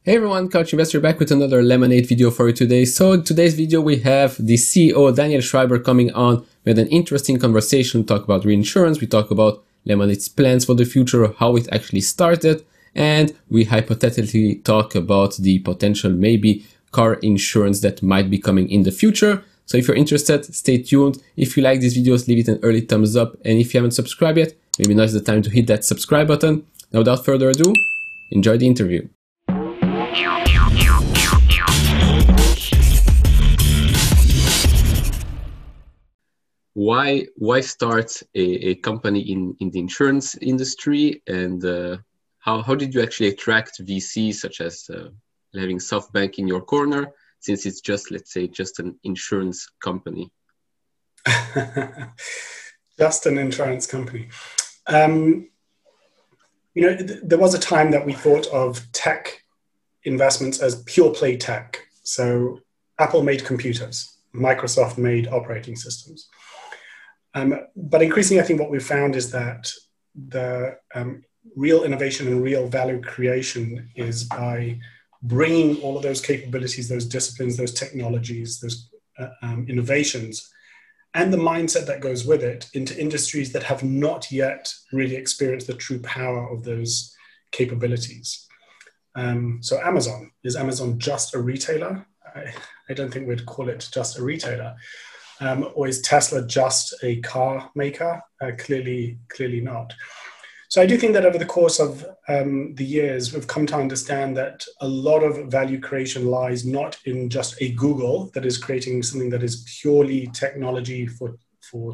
Hey everyone, Couch Investor back with another Lemonade video for you today. So in today's video we have the CEO Daniel Schreiber coming on with an interesting conversation. We talk about reinsurance, we talk about Lemonade's plans for the future, how it actually started, and we hypothetically talk about the potential maybe car insurance that might be coming in the future. So if you're interested, stay tuned. If you like these videos, leave it an early thumbs up, and if you haven't subscribed yet, maybe now's the time to hit that subscribe button. Now without further ado, enjoy the interview. Why start a company in the insurance industry, and how did you actually attract VCs such as having SoftBank in your corner, since it's just, let's say, just an insurance company? Just an insurance company. There was a time that we thought of tech investments as pure play tech. So Apple made computers, Microsoft made operating systems. But increasingly, I think what we've found is that the real innovation and real value creation is by bringing all of those capabilities, those disciplines, those technologies, those innovations, and the mindset that goes with it into industries that have not yet really experienced the true power of those capabilities. So Amazon, is Amazon just a retailer? I don't think we'd call it just a retailer. Or is Tesla just a car maker? Clearly not. So I do think that over the course of the years, we've come to understand that a lot of value creation lies not in just a Google that is creating something that is purely technology for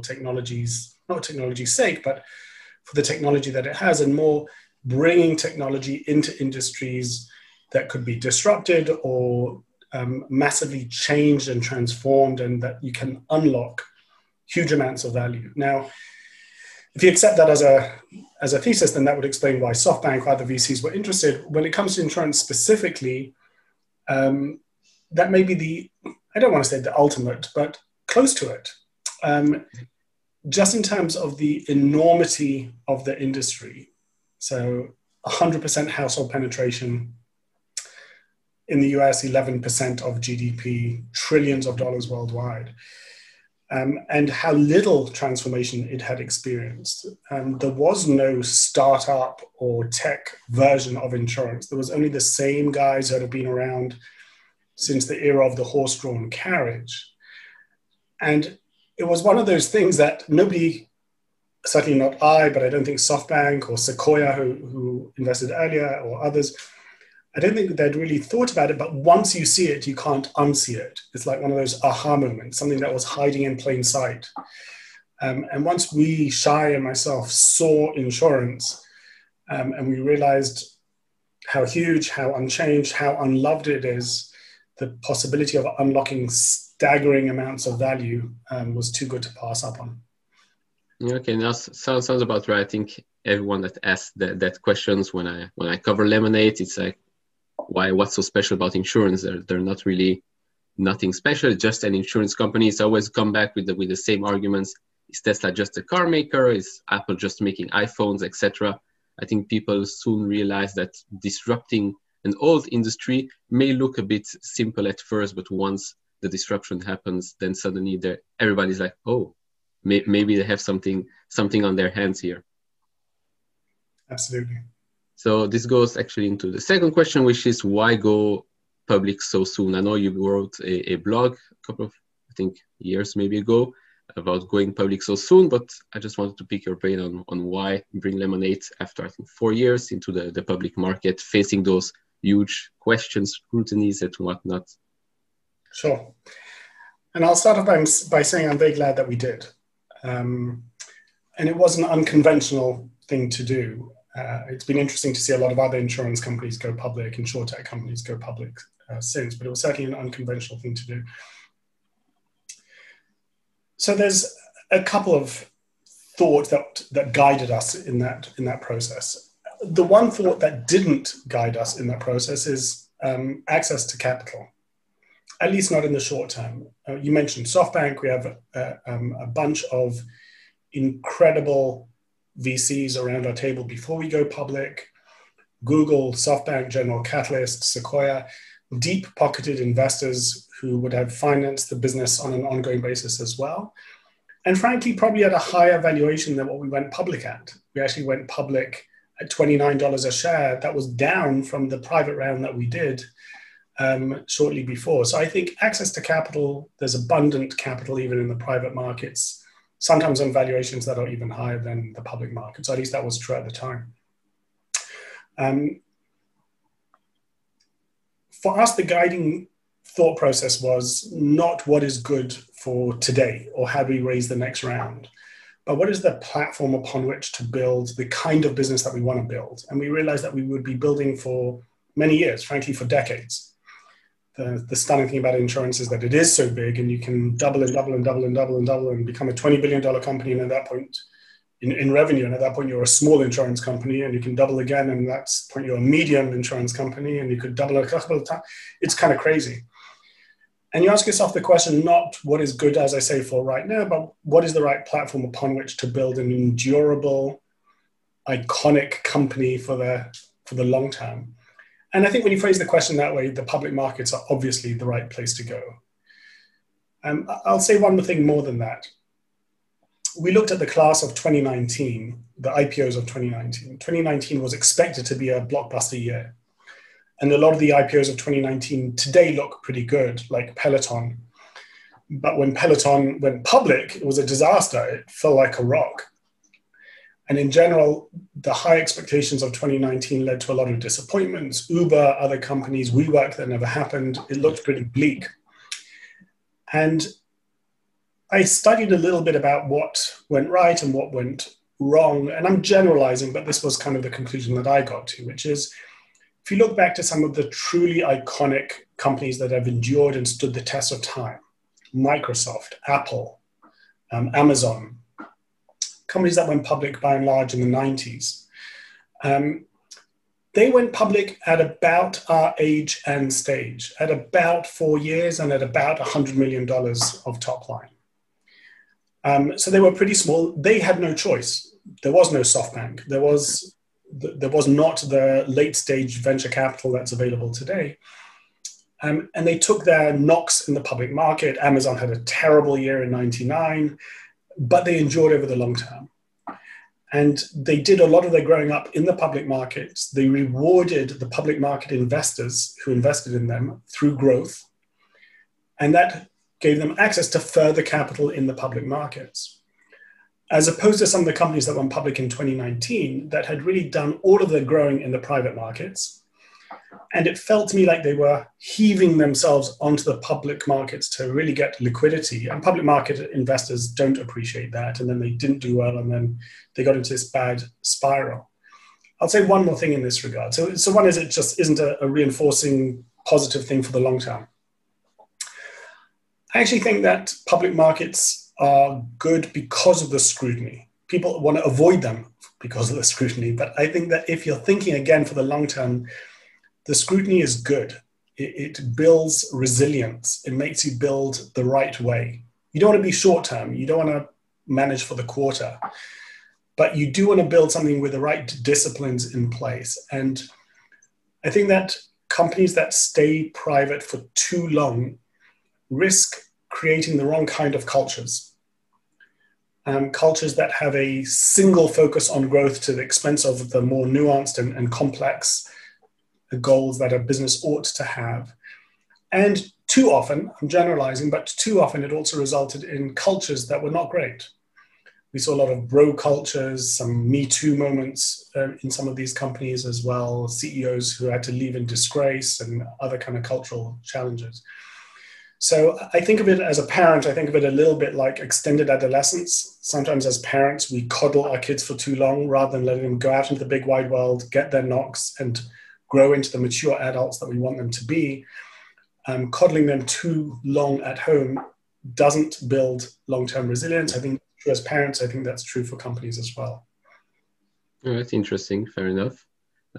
technology's, not technology's sake, but for the technology that it has, and more bringing technology into industries that could be disrupted or massively changed and transformed, and that you can unlock huge amounts of value. Now, if you accept that as a thesis, then that would explain why SoftBank or other VCs were interested. When it comes to insurance specifically, that may be I don't want to say the ultimate, but close to it. Just in terms of the enormity of the industry. So 100% household penetration. In the US, 11% of GDP, trillions of dollars worldwide. And how little transformation it had experienced. There was no startup or tech version of insurance. There was only the same guys that have been around since the era of the horse-drawn carriage. And it was one of those things that nobody, certainly not I, but I don't think SoftBank or Sequoia, who invested earlier, or others, I don't think they'd really thought about it, but once you see it, you can't unsee it. It's like one of those aha moments, something that was hiding in plain sight. And once we, Shai and myself, saw insurance, and we realized how huge, how unchanged, how unloved it is, the possibility of unlocking staggering amounts of value was too good to pass up on. Okay, now sounds about right. I think everyone that asks that questions when I cover Lemonade, it's like, what's so special about insurance? They're not really nothing special, just an insurance company. It's always come back with the same arguments. Is Tesla just a car maker? Is Apple just making iPhones, etc.? I think people soon realize that disrupting an old industry may look a bit simple at first, but once the disruption happens, then suddenly everybody's like, oh, maybe they have something on their hands here. Absolutely. So this goes actually into the second question, which is why go public so soon? I know you wrote a blog a couple of, I think, years maybe ago about going public so soon, but I just wanted to pick your brain on why bring Lemonade after, I think, 4 years into the public market, facing those huge questions, scrutinies and whatnot. Sure. And I'll start off by saying I'm very glad that we did. And it was an unconventional thing to do. It's been interesting to see a lot of other insurance companies go public, insurtech companies go public since, but it was certainly an unconventional thing to do. So there's a couple of thoughts that guided us in that process. The one thought that didn't guide us in that process is access to capital, at least not in the short term. You mentioned SoftBank. We have a bunch of incredible VCs around our table before we go public. Google, SoftBank, General Catalyst, Sequoia, deep-pocketed investors who would have financed the business on an ongoing basis as well. And frankly, probably at a higher valuation than what we went public at. We actually went public at $29 a share. That was down from the private round that we did shortly before. So I think access to capital, there's abundant capital even in the private markets, sometimes on valuations that are even higher than the public markets. So at least that was true at the time. For us, the guiding thought process was not what is good for today or how do we raise the next round, but what is the platform upon which to build the kind of business that we want to build. And we realized that we would be building for many years, frankly, for decades. The stunning thing about insurance is that it is so big and you can double and double and double and double and double and become a $20 billion company. And at that point, in revenue, and at that point you're a small insurance company, and you can double again, and that's point you're a medium insurance company, and you could double a couple of times. It's kind of crazy. And you ask yourself the question, not what is good, as I say, for right now, but what is the right platform upon which to build an endurable, iconic company for the long term. And I think when you phrase the question that way, the public markets are obviously the right place to go. I'll say one more thing more than that. We looked at the class of 2019, the IPOs of 2019. 2019 was expected to be a blockbuster year. And a lot of the IPOs of 2019 today look pretty good, like Peloton. But when Peloton went public, it was a disaster. It fell like a rock. And in general, the high expectations of 2019 led to a lot of disappointments. Uber, other companies, WeWork, that never happened. It looked pretty bleak. And I studied a little bit about what went right and what went wrong. And I'm generalizing, but this was kind of the conclusion that I got to, which is, if you look back to some of the truly iconic companies that have endured and stood the test of time, Microsoft, Apple, Amazon, companies that went public by and large in the 90s, they went public at about our age and stage, at about 4 years and at about $100 million of top line. So they were pretty small. They had no choice. There was no SoftBank. There was not the late stage venture capital that's available today. And they took their knocks in the public market. Amazon had a terrible year in 99, but they endured over the long term. And they did a lot of their growing up in the public markets. They rewarded the public market investors who invested in them through growth. And that gave them access to further capital in the public markets, as opposed to some of the companies that went public in 2019 that had really done all of their growing in the private markets. And it felt to me like they were heaving themselves onto the public markets to really get liquidity. And public market investors don't appreciate that. And then they didn't do well. And then they got into this bad spiral. I'll say one more thing in this regard. So one is, it just isn't a reinforcing positive thing for the long term. I actually think that public markets are good because of the scrutiny. People want to avoid them because of the scrutiny. But I think that if you're thinking again for the long term, the scrutiny is good. It builds resilience. It makes you build the right way. You don't want to be short term. You don't want to manage for the quarter. But you do want to build something with the right disciplines in place. And I think that companies that stay private for too long risk creating the wrong kind of cultures. Cultures that have a single focus on growth to the expense of the more nuanced and complex goals that a business ought to have. And too often, I'm generalizing, but too often it also resulted in cultures that were not great. We saw a lot of bro cultures, some Me Too moments in some of these companies as well, CEOs who had to leave in disgrace and other kind of cultural challenges. So I think of it as a parent, I think of it a little bit like extended adolescence. Sometimes as parents, we coddle our kids for too long rather than letting them go out into the big wide world, get their knocks and grow into the mature adults that we want them to be. Coddling them too long at home doesn't build long-term resilience. I think as parents, I think that's true for companies as well. Oh, that's interesting. Fair enough.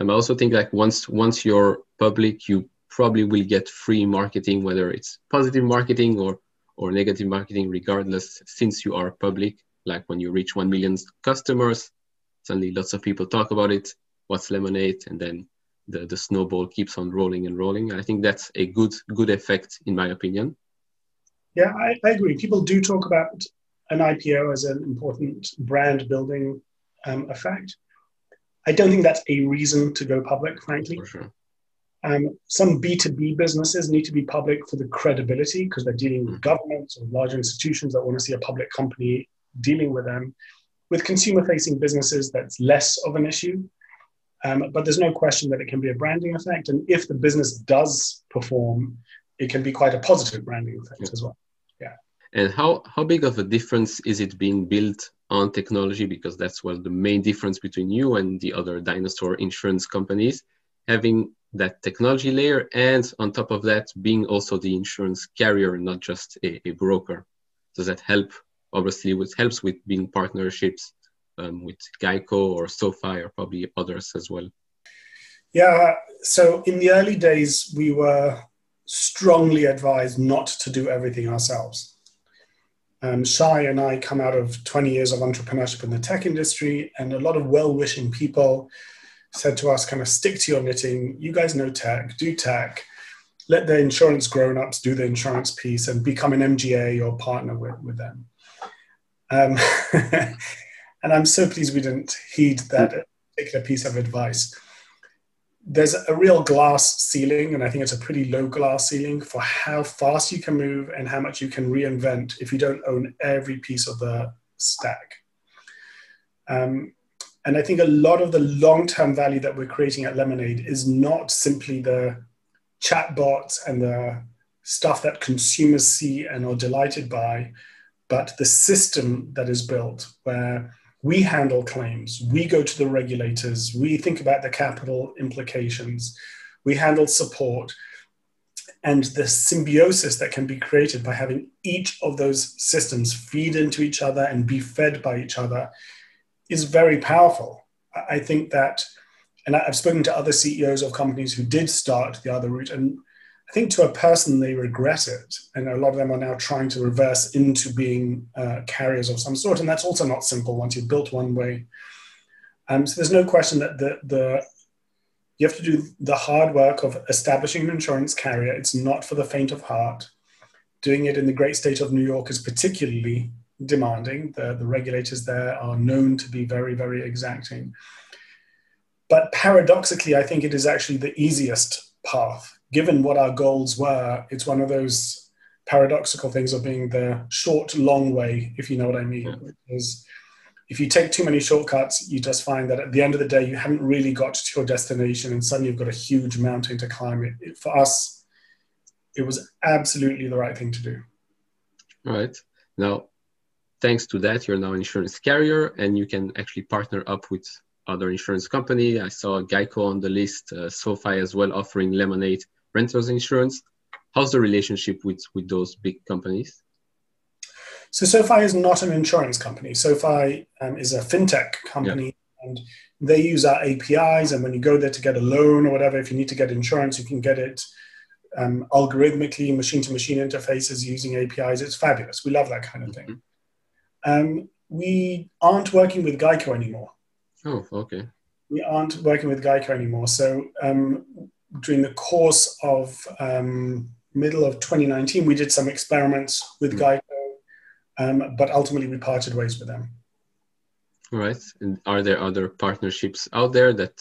I also think like once you're public, you probably will get free marketing, whether it's positive marketing or negative marketing, regardless, since you are public. Like when you reach 1 million customers, suddenly lots of people talk about it. what's Lemonade, and then the snowball keeps on rolling and rolling. I think that's a good effect, in my opinion. Yeah, I agree. People do talk about an IPO as an important brand building effect. I don't think that's a reason to go public, frankly. For sure. Some B2B businesses need to be public for the credibility because they're dealing with governments or large institutions that want to see a public company dealing with them. With consumer-facing businesses, that's less of an issue. But there's no question that it can be a branding effect. And if the business does perform, it can be quite a positive branding effect as well. Yeah. And how big of a difference is it being built on technology? Because that's the main difference between you and the other dinosaur insurance companies, having that technology layer, and on top of that, being also the insurance carrier, not just a broker. Does that help? Obviously, it helps with being partnerships with Geico or SoFi or probably others as well. Yeah, so in the early days, we were strongly advised not to do everything ourselves. Shai and I come out of 20 years of entrepreneurship in the tech industry, and a lot of well-wishing people said to us, kind of stick to your knitting. You guys know tech, do tech. Let the insurance grown-ups do the insurance piece and become an MGA or partner with them. And I'm so pleased we didn't heed that particular piece of advice. There's a real glass ceiling, and I think it's a pretty low glass ceiling for how fast you can move and how much you can reinvent if you don't own every piece of the stack. And I think a lot of the long-term value that we're creating at Lemonade is not simply the chatbots and the stuff that consumers see and are delighted by, but the system that is built where we handle claims, we go to the regulators, we think about the capital implications, we handle support, and the symbiosis that can be created by having each of those systems feed into each other and be fed by each other is very powerful. I think that, and I've spoken to other CEOs of companies who did start the other route, and I think to a person they regret it. And a lot of them are now trying to reverse into being carriers of some sort. And that's also not simple once you've built one way. So there's no question that you have to do the hard work of establishing an insurance carrier. It's not for the faint of heart. Doing it in the great state of New York is particularly demanding. The regulators there are known to be very, very exacting. But paradoxically, I think it is actually the easiest path. Given what our goals were, it's one of those paradoxical things of being the short, long way, if you know what I mean. Yeah. Because if you take too many shortcuts, you just find that at the end of the day, you haven't really got to your destination and suddenly you've got a huge mountain to climb. For us, it was absolutely the right thing to do. All right. Now, thanks to that, you're now an insurance carrier and you can actually partner up with other insurance company. I saw Geico on the list, SoFi as well, offering Lemonade renters insurance. How's the relationship with those big companies? So SoFi is not an insurance company. SoFi is a fintech company, and they use our APIs. And when you go there to get a loan or whatever, if you need to get insurance, you can get it algorithmically, machine-to-machine interfaces using APIs. It's fabulous. We love that kind of thing. We aren't working with Geico anymore. Oh, okay. We aren't working with Geico anymore. So during the course of middle of 2019, we did some experiments with Geico, but ultimately we parted ways with them. All right. And are there other partnerships out there that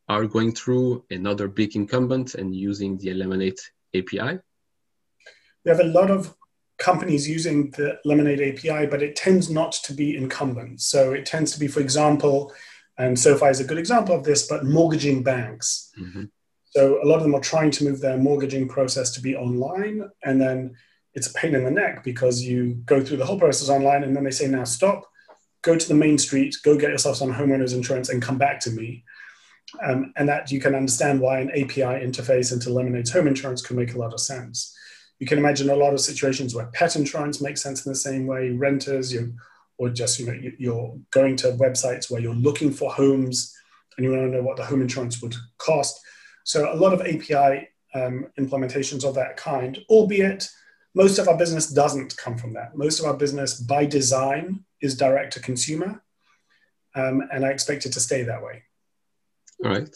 are going through another big incumbent and using the Lemonade API? We have a lot of companies using the Lemonade API, but it tends not to be incumbent. So it tends to be, for example, and SoFi is a good example of this, but mortgaging banks. Mm-hmm. So a lot of them are trying to move their mortgaging process to be online, and then it's a pain in the neck because you go through the whole process online and then they say, now stop, go to the main street, go get yourself some homeowners insurance and come back to me. And that you can understand why an API interface into Lemonade's home insurance can make a lot of sense. You can imagine a lot of situations where pet insurance makes sense in the same way, renters, or just you're going to websites where you're looking for homes and you want to know what the home insurance would cost. So a lot of API implementations of that kind, albeit most of our business doesn't come from that. Most of our business by design is direct to consumer, and I expect it to stay that way. All right.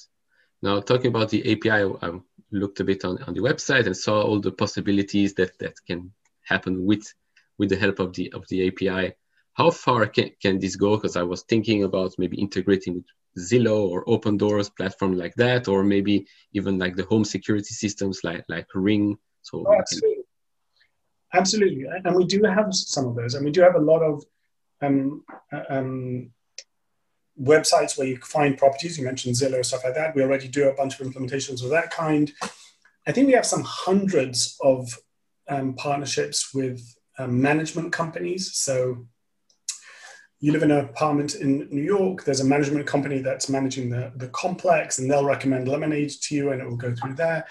Now, talking about the API, I looked a bit on the website and saw all the possibilities that can happen with the help of the API. How far can this go? Because I was thinking about maybe integrating with Zillow or Open Doors platform like that, or maybe even like the home security systems like Ring. So absolutely. Absolutely. And we do have some of those, and we do have a lot of websites where you find properties. You mentioned Zillow, stuff like that. We already do a bunch of implementations of that kind. I think we have some hundreds of partnerships with management companies. So you live in an apartment in New York, there's a management company that's managing the complex, and they'll recommend Lemonade to you and it will go through there.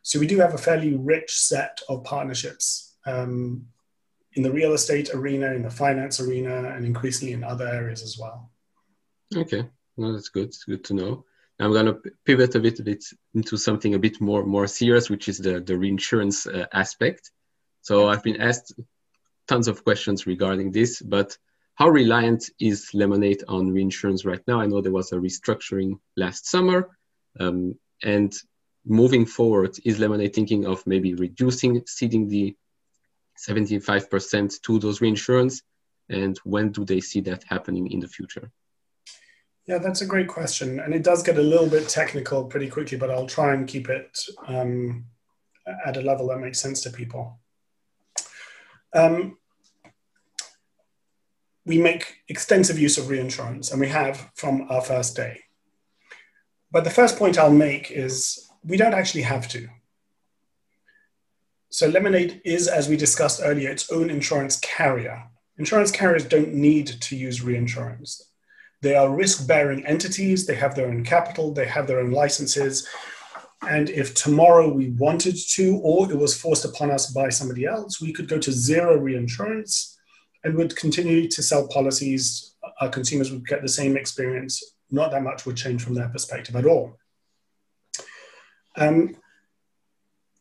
So we do have a fairly rich set of partnerships in the real estate arena, in the finance arena, and increasingly in other areas as well. Okay, well, that's good. It's good to know. I'm going to pivot a bit into something a bit more serious, which is the reinsurance aspect. So I've been asked tons of questions regarding this, but how reliant is Lemonade on reinsurance right now? I know there was a restructuring last summer, and moving forward, is Lemonade thinking of maybe ceding the 75% to those reinsurance? And when do they see that happening in the future? Yeah, that's a great question. And it does get a little bit technical pretty quickly, but I'll try and keep it at a level that makes sense to people. We make extensive use of reinsurance, and we have from our first day. But the first point I'll make is we don't actually have to. So Lemonade is, as we discussed earlier, its own insurance carrier. Insurance carriers don't need to use reinsurance. They are risk-bearing entities. They have their own capital. They have their own licenses. And if tomorrow we wanted to, or it was forced upon us by somebody else, we could go to zero reinsurance and would continue to sell policies. Our consumers would get the same experience. Not that much would change from their perspective at all.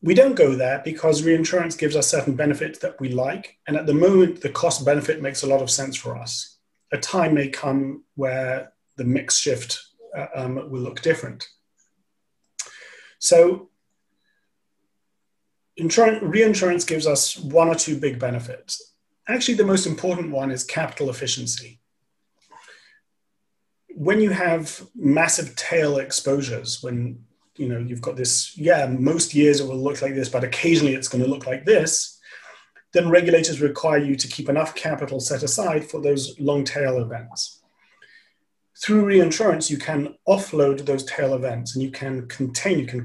We don't go there because reinsurance gives us certain benefits that we like. And at the moment, the cost benefit makes a lot of sense for us. A time may come where the mix shift will look different. So reinsurance gives us one or two big benefits. Actually, the most important one is capital efficiency. When you have massive tail exposures, when you've got this, most years it will look like this, but occasionally it's going to look like this, then regulators require you to keep enough capital set aside for those long tail events. Through reinsurance, you can offload those tail events, and you can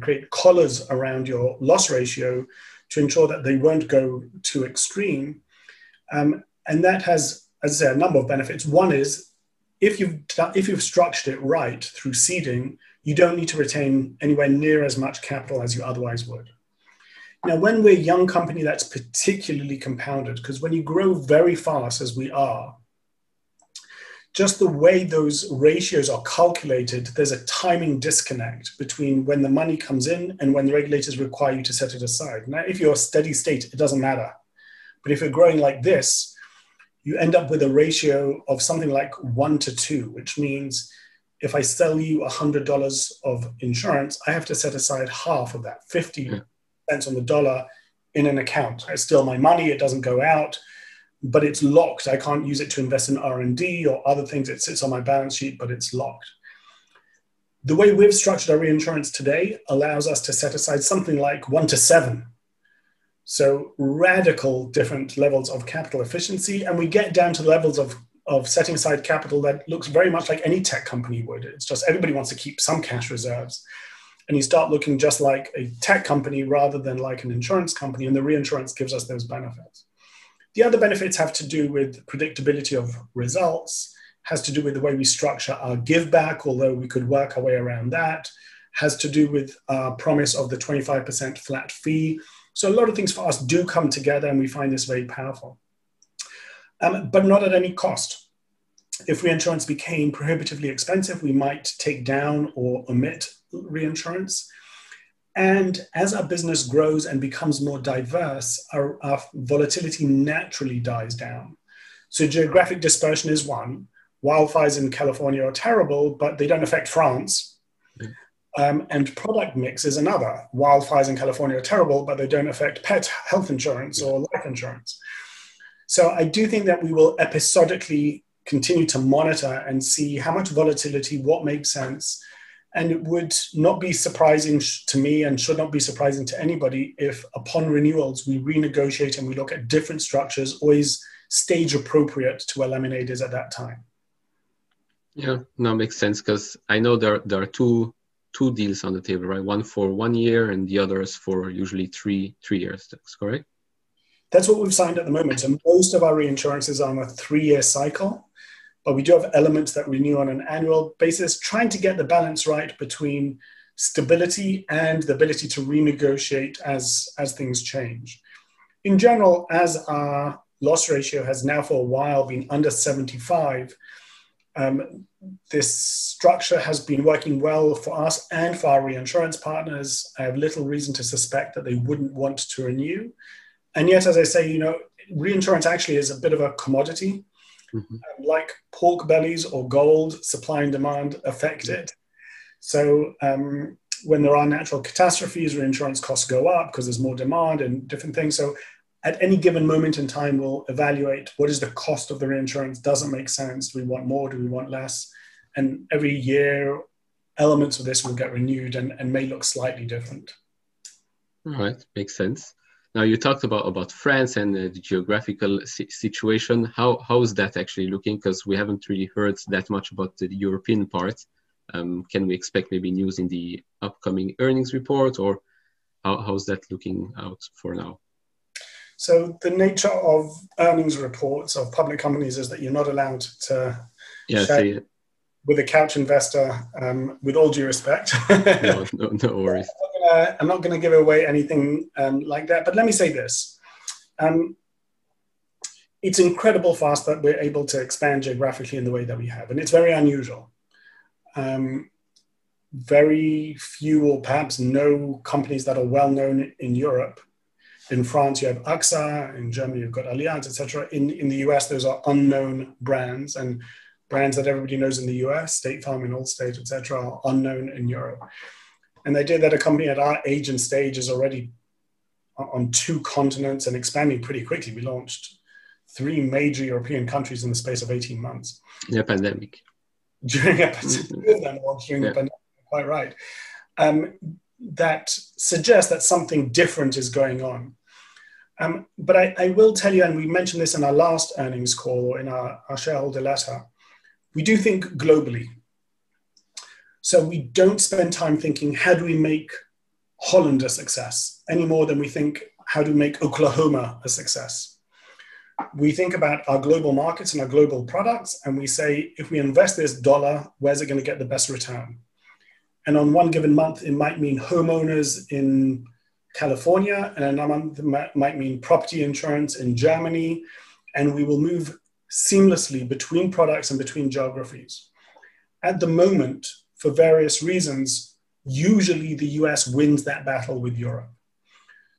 create collars around your loss ratio to ensure that they won't go too extreme. And that has, as I say, a number of benefits. One is if you've structured it right through seeding, you don't need to retain anywhere near as much capital as you otherwise would. Now, when we're a young company, that's particularly compounded, because when you grow very fast, as we are, just the way those ratios are calculated, there's a timing disconnect between when the money comes in and when the regulators require you to set it aside. Now, if you're a steady state, it doesn't matter. But if you're growing like this, you end up with a ratio of something like 1 to 2, which means if I sell you $100 of insurance, I have to set aside half of that, 50 cents on the dollar, in an account. It's still my money, it doesn't go out, but it's locked. I can't use it to invest in R&D or other things. It sits on my balance sheet, but it's locked. The way we've structured our reinsurance today allows us to set aside something like 1 to 7. So radical different levels of capital efficiency. And we get down to levels of setting aside capital that looks very much like any tech company would. It's just everybody wants to keep some cash reserves. And you start looking just like a tech company rather than like an insurance company. And the reinsurance gives us those benefits. The other benefits have to do with predictability of results, has to do with the way we structure our give back, although we could work our way around that, has to do with our promise of the 25% flat fee. So a lot of things for us do come together, and we find this very powerful, but not at any cost. If reinsurance became prohibitively expensive, we might take down or omit reinsurance. And as our business grows and becomes more diverse, our volatility naturally dies down. So geographic dispersion is one. Wildfires in California are terrible, but they don't affect France. And product mix is another. Wildfires in California are terrible, but they don't affect pet health insurance or life insurance. So I do think that we will episodically continue to monitor and see how much volatility, what makes sense. And it would not be surprising to me and should not be surprising to anybody if upon renewals, we renegotiate and we look at different structures, always stage appropriate to where Lemonade is at that time. Yeah, no, makes sense, because I know there are two deals on the table, right? One for 1 year and the others for usually three years. That's correct? That's what we've signed at the moment. And most of our reinsurances are on a 3-year cycle, but we do have elements that renew on an annual basis, trying to get the balance right between stability and the ability to renegotiate as things change. In general, as our loss ratio has now for a while been under 75, this structure has been working well for us and for our reinsurance partners. I have little reason to suspect that they wouldn't want to renew. And yet, as I say, reinsurance actually is a bit of a commodity. Mm-hmm. Like pork bellies or gold, supply and demand affect it. So when there are natural catastrophes, reinsurance costs go up because there's more demand and different things. So at any given moment in time, we'll evaluate what is the cost of the reinsurance. Does it make sense? Do we want more? Do we want less? And every year, elements of this will get renewed and may look slightly different. All right, makes sense. Now, you talked about France and the geographical situation. How is that actually looking? Because we haven't really heard that much about the European part. Can we expect maybe news in the upcoming earnings report, or how's that looking out for now? So the nature of earnings reports of public companies is that you're not allowed to share with a couch investor, with all due respect. No worries. I'm not going to give away anything like that. But let me say this. It's incredible fast that we're able to expand geographically in the way that we have. And it's very unusual. Very few or perhaps no companies that are well known in Europe. In France, you have AXA. In Germany, you've got Allianz, etc. In the US, those are unknown brands, and brands that everybody knows in the US, State Farm and Allstate, etc., are unknown in Europe. And the idea that a company at our age and stage is already on 2 continents and expanding pretty quickly. We launched 3 major European countries in the space of 18 months. Yeah, pandemic. During a the pandemic, quite right. That suggests that something different is going on. But I will tell you, and we mentioned this in our last earnings call or in our shareholder letter, we do think globally. So we don't spend time thinking, how do we make Holland a success, any more than we think, how do we make Oklahoma a success? We think about our global markets and our global products, and we say, if we invest this dollar, where's it going to get the best return? And on one given month, it might mean homeowners in California, and another month it might mean property insurance in Germany, and we will move seamlessly between products and between geographies. At the moment, for various reasons, usually the US wins that battle with Europe.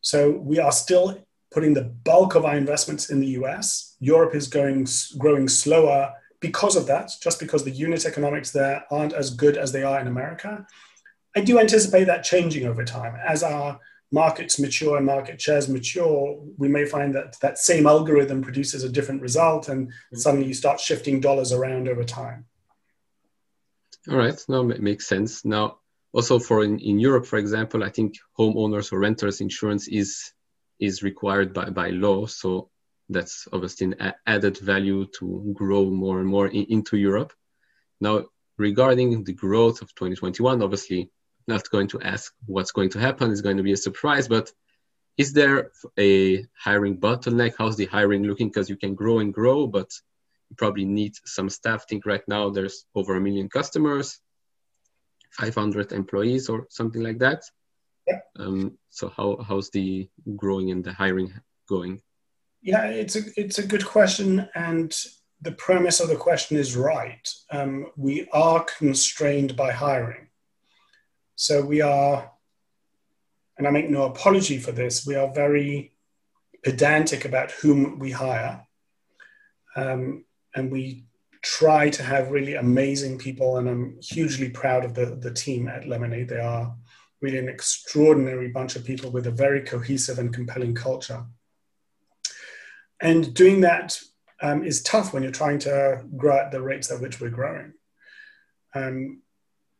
So we are still putting the bulk of our investments in the US. Europe is growing slower because of that, just because the unit economics there aren't as good as they are in America. I do anticipate that changing over time. As our markets mature and market shares mature, we may find that that same algorithm produces a different result, and suddenly you start shifting dollars around over time. All right, no, makes sense. Now, also in Europe, for example, I think homeowners or renters insurance is required by law. So that's obviously an added value to grow more and more into Europe. Now, regarding the growth of 2021, obviously not going to ask what's going to happen. It's going to be a surprise, but is there a hiring bottleneck? How's the hiring looking? Because you can grow and grow, but you probably need some staff. I think right now there's over 1 million customers, 500 employees or something like that. Yeah. So how's the growing and the hiring going? Yeah, it's a good question, and the premise of the question is right. We are constrained by hiring. So we are, and I make no apology for this, we are very pedantic about whom we hire. And we try to have really amazing people, and I'm hugely proud of the team at Lemonade. They are really an extraordinary bunch of people with a very cohesive and compelling culture. And doing that is tough when you're trying to grow at the rates at which we're growing.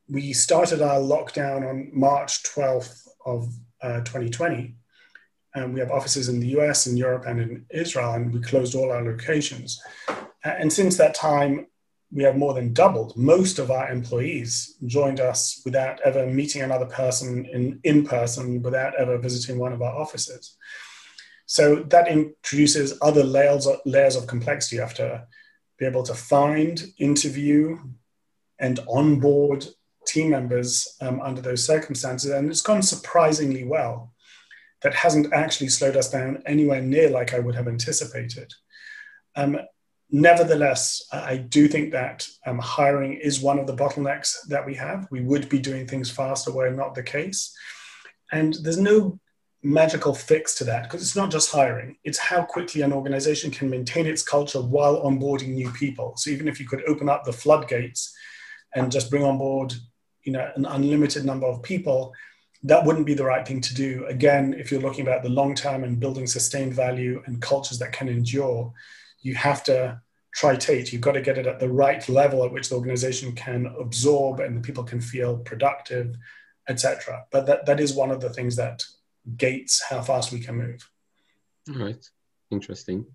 We started our lockdown on March 12th of 2020. We have offices in the US, in Europe, and in Israel, and we closed all our locations. And since that time, we have more than doubled. Most of our employees joined us without ever meeting another person in person, without ever visiting one of our offices. So that introduces other layers of complexity. You have to be able to find, interview, and onboard team members under those circumstances. And it's gone surprisingly well. That hasn't actually slowed us down anywhere near like I would have anticipated. Nevertheless, I do think that hiring is one of the bottlenecks that we have. We would be doing things faster were it not the case. And there's no magical fix to that, because it's not just hiring. It's how quickly an organization can maintain its culture while onboarding new people. So even if you could open up the floodgates and just bring on board, an unlimited number of people, that wouldn't be the right thing to do. Again, if you're looking about the long term and building sustained value and cultures that can endure, you have to tritate. You've got to get it at the right level at which the organization can absorb and the people can feel productive, etc. But that is one of the things that gates how fast we can move. All right, interesting.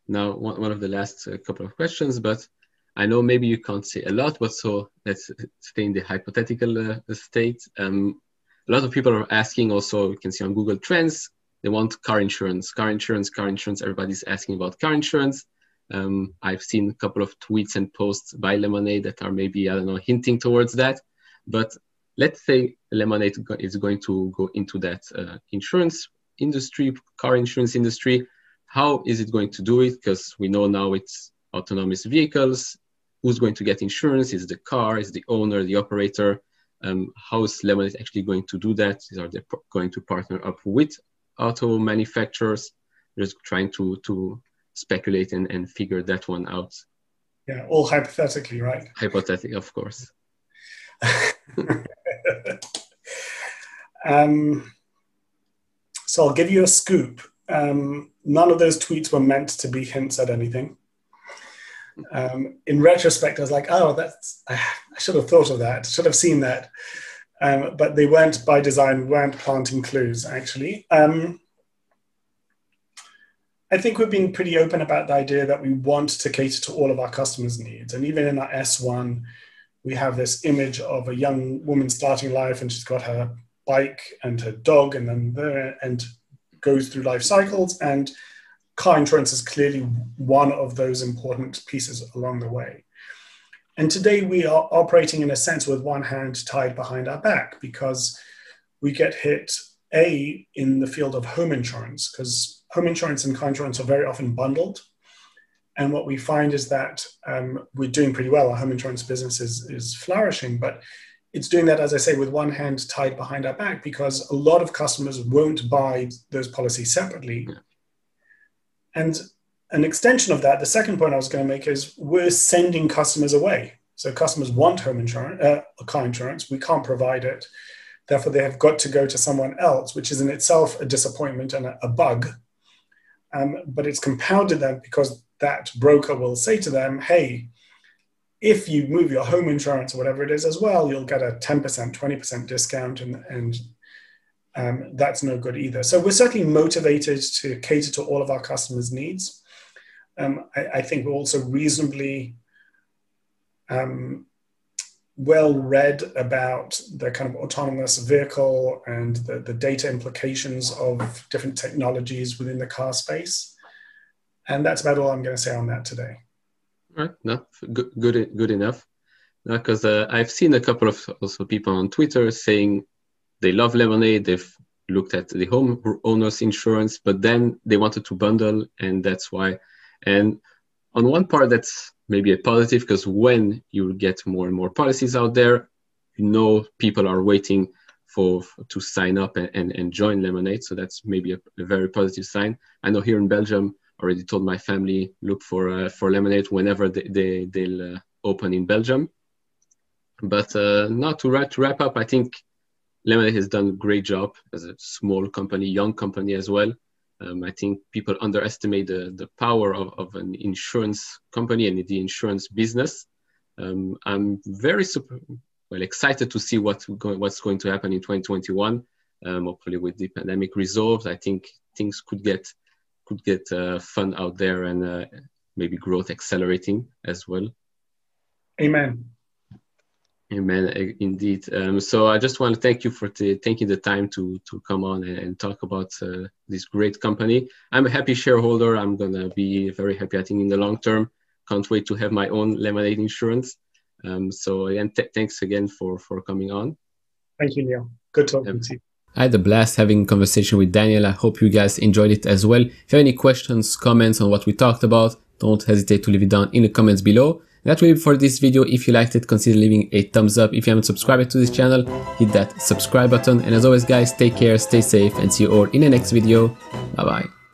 Now, one of the last couple of questions, but I know maybe you can't say a lot, but so let's stay in the hypothetical state. A lot of people are asking also, you can see on Google Trends, they want car insurance. Everybody's asking about car insurance. I've seen a couple of tweets and posts by Lemonade that are maybe, hinting towards that. But let's say Lemonade is going to go into that insurance industry, car insurance industry. How is it going to do it? Because we know now it's autonomous vehicles. Who's going to get insurance? Is the car, is the owner, the operator? How is Lemonade actually going to do that? Are they going to partner up with auto manufacturers? Just trying to speculate and figure that one out. Yeah, all hypothetically, right? Hypothetically, of course. So I'll give you a scoop. None of those tweets were meant to be hints at anything. In retrospect, I was like, I should have thought of that, should have seen that. But they weren't by design, weren't planting clues, actually. I think we've been pretty open about the idea that we want to cater to all of our customers' needs. And even in our S1, we have this image of a young woman starting life, and she's got her bike and her dog, and goes through life cycles. And car insurance is clearly one of those important pieces along the way. And today we are operating in a sense with one hand tied behind our back, because we get hit in the field of home insurance, because home insurance and car insurance are very often bundled. And what we find is that we're doing pretty well. Our home insurance business is flourishing, but it's doing that, as I say, with one hand tied behind our back, because a lot of customers won't buy those policies separately. Yeah. And an extension of that, the second point I was going to make is we're sending customers away. So customers want home insurance, car insurance. We can't provide it. Therefore, they have got to go to someone else, which is in itself a disappointment and a bug. But it's compounded then because that broker will say to them, hey, if you move your home insurance or whatever it is as well, you'll get a 10%, 20% discount, and that's no good either. So we're certainly motivated to cater to all of our customers' needs. I think we're also reasonably well read about the kind of autonomous vehicle and the data implications of different technologies within the car space. And that's about all I'm going to say on that today. All right, no, good enough. Because I've seen a couple of also people on Twitter saying they love Lemonade, they've looked at the homeowners insurance, but then they wanted to bundle, and that's why. And on one part, that's maybe a positive, because when you get more and more policies out there, people are waiting to sign up and join Lemonade. So that's maybe a very positive sign. I know here in Belgium, already told my family, look for Lemonade whenever they'll open in Belgium. But now to wrap up, I think Lemonade has done a great job as a small company, young company as well. I think people underestimate the power of an insurance company and the insurance business. I'm very excited to see what's going to happen in 2021. Hopefully, with the pandemic resolved, I think things could get fun out there, and maybe growth accelerating as well. Amen. Amen. Indeed. So I just want to thank you for taking the time to come on and talk about this great company. I'm a happy shareholder. I'm gonna be very happy, I think, in the long term. Can't wait to have my own Lemonade Insurance. So again, thanks again for coming on. Thank you, Neil. Good talking to you. I had a blast having a conversation with Daniel. I hope you guys enjoyed it as well. If you have any questions, comments on what we talked about, don't hesitate to leave it down in the comments below. That will be for this video. If you liked it, consider leaving a thumbs up. If you haven't subscribed to this channel, hit that subscribe button. And as always, guys, take care, stay safe, and see you all in the next video. Bye bye.